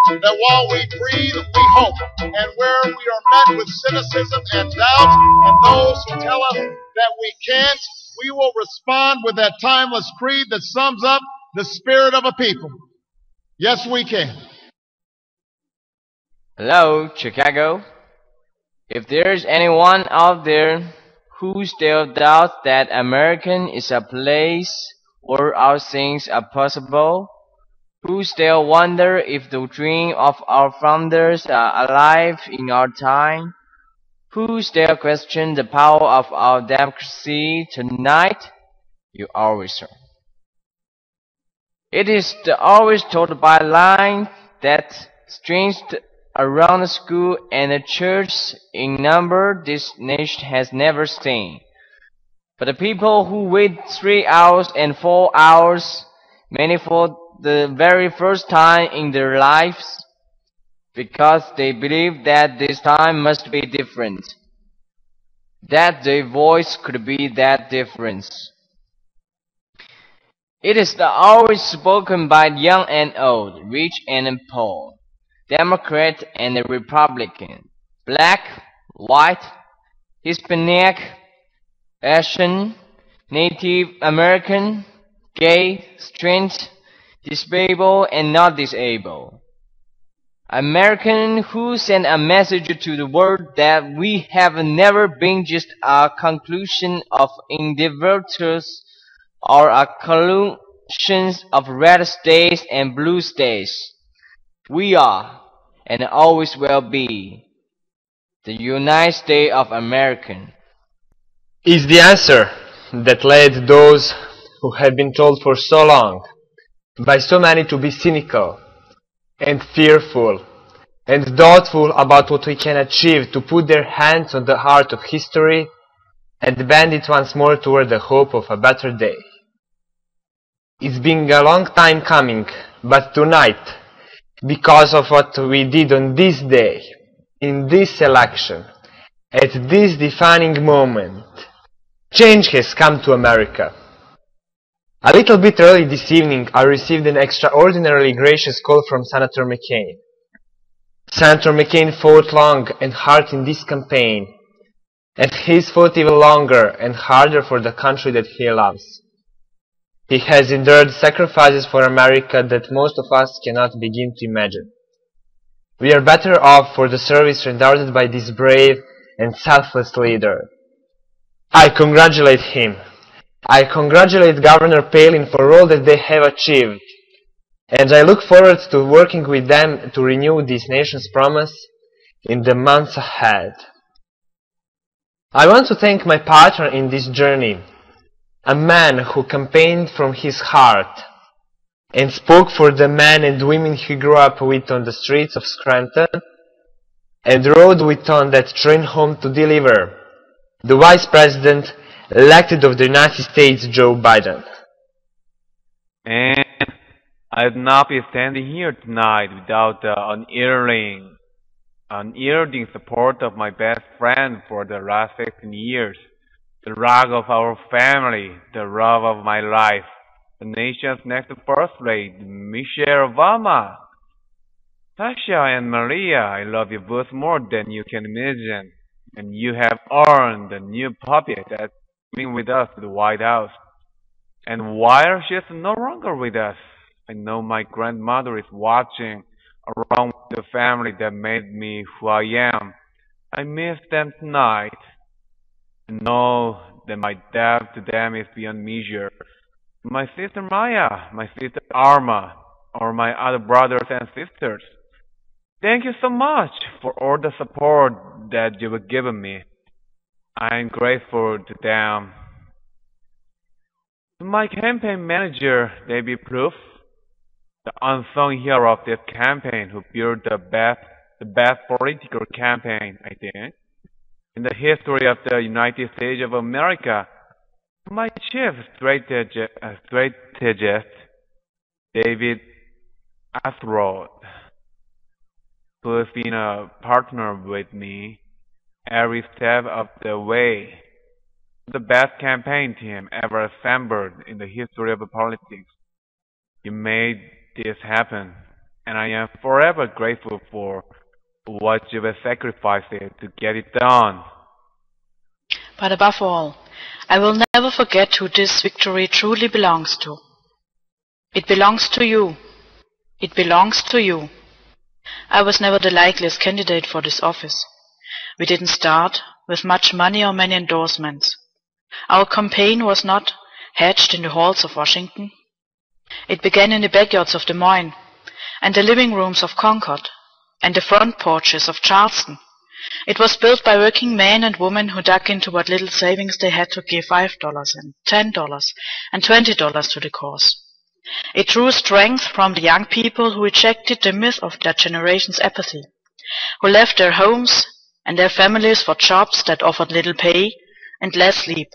that while we breathe, we hope. And where we are met with cynicism and doubt, and those who tell us that we can't, we will respond with that timeless creed that sums up the spirit of a people. Yes, we can. Hello, Chicago. If there's anyone out there who still doubts that American is a place where all things are possible, who still wonder if the dream of our founders are alive in our time, who still question the power of our democracy tonight, you always wrong. It is the always told by line that stretched around the school and the church in number this nation has never seen. But the people who wait 3 hours and 4 hours, many for the very first time in their lives, because they believe that this time must be different, that their voice could be that difference. It is the always spoken by young and old, rich and poor, Democrat and Republican, black, white, Hispanic, Asian, Native American, gay, straight, disabled and not disabled. American who send a message to the world that we have never been just a conclusion of individuals or a collection of red states and blue states. We are, and always will be, the United States of America. Is the answer that led those who have been told for so long by so many to be cynical and fearful and doubtful about what we can achieve, to put their hands on the heart of history and bend it once more toward the hope of a better day. It's been a long time coming, but tonight, because of what we did on this day, in this election, at this defining moment, change has come to America. A little bit early this evening, I received an extraordinarily gracious call from Senator McCain. Senator McCain fought long and hard in this campaign, and he's fought even longer and harder for the country that he loves. He has endured sacrifices for America that most of us cannot begin to imagine. We are better off for the service rendered by this brave and selfless leader. I congratulate him. I congratulate Governor Palin for all that they have achieved, and I look forward to working with them to renew this nation's promise in the months ahead. I want to thank my partner in this journey, a man who campaigned from his heart and spoke for the men and women he grew up with on the streets of Scranton and rode with on that train home to deliver, the Vice President elected of the United States, Joe Biden. And I'd not be standing here tonight without the unyielding support of my best friend for the last 16 years, the rock of our family, the love of my life, the nation's next first lady, Michelle Obama. Tasha and Maria, I love you both more than you can imagine, and you have earned the new puppy that's coming with us to the White House. And while she's no longer with us, I know my grandmother is watching around the family that made me who I am. I miss them tonight. I know that my debt to them is beyond measure. My sister Maya, my sister Arma, or my other brothers and sisters, thank you so much for all the support that you have given me. I am grateful to them. To my campaign manager, David Proof, the unsung hero of this campaign, who built the best political campaign, I think, in the history of the United States of America. My chief strategist, David Athroyd, who has been a partner with me every step of the way. The best campaign team ever assembled in the history of politics. You made this happen. and I am forever grateful for what you have sacrificed to get it done. But above all, I will never forget who this victory truly belongs to. It belongs to you. It belongs to you. I was never the likeliest candidate for this office. We didn't start with much money or many endorsements. Our campaign was not hatched in the halls of Washington. It began in the backyards of Des Moines, and the living rooms of Concord, and the front porches of Charleston. It was built by working men and women who dug into what little savings they had to give $5 and $10 and $20 to the cause. It drew strength from the young people who rejected the myth of their generation's apathy, who left their homes and their families for jobs that offered little pay and less sleep.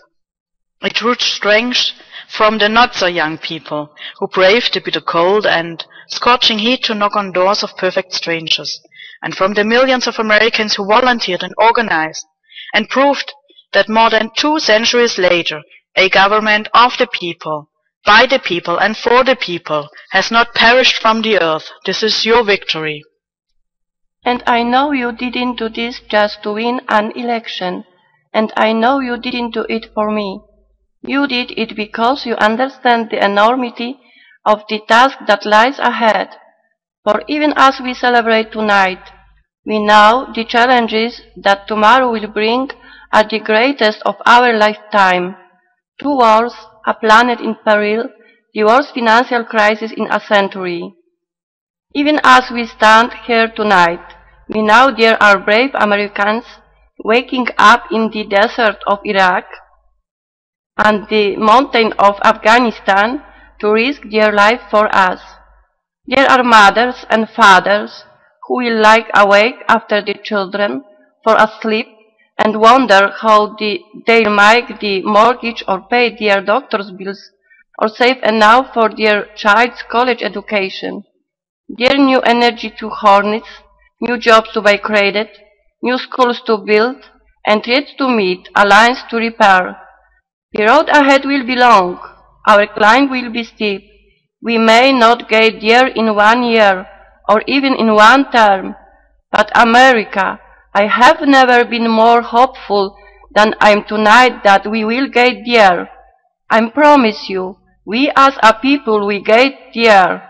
It drew strength from the not-so-young people who braved the bitter cold and scorching heat to knock on doors of perfect strangers, and from the millions of Americans who volunteered and organized and proved that more than 2 centuries later, a government of the people, by the people and for the people has not perished from the earth. This is your victory. And I know you didn't do this just to win an election, and I know you didn't do it for me. You did it because you understand the enormity of the task that lies ahead. For even as we celebrate tonight, we know the challenges that tomorrow will bring are the greatest of our lifetime. 2 wars, a planet in peril, the worst financial crisis in a century. Even as we stand here tonight, we know there are brave Americans waking up in the desert of Iraq and the mountain of Afghanistan to risk their life for us. There are mothers and fathers who will lie awake after the children fall asleep and wonder how they'll make the mortgage or pay their doctor's bills or save enough for their child's college education. Their new energy to harness, new jobs to be created, new schools to build, and threats to meet, alliance to repair. The road ahead will be long, our climb will be steep. We may not get there in 1 year, or even in 1 term, but America, I have never been more hopeful than I am tonight that we will get there. I promise you, we as a people will get there.